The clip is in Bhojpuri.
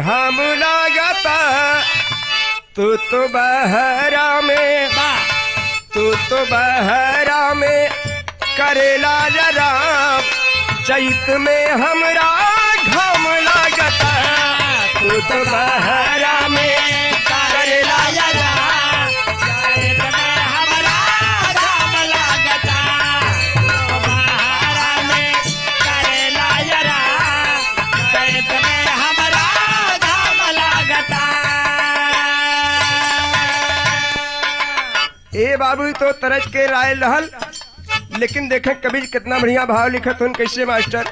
घाम लागता तू तो बहरा में करेला जरा चैत में हमरा घाम लागता तू तो बहरा में करेला जरा चैत में हमरा घाम लागता बहरा में करेला जरा चैत में हमरा घाम लागता। ए बाबू तो तरज के राय रहल, लेकिन देखें कबीर कितना बढ़िया भाव लिखत हन। कैसे मास्टर?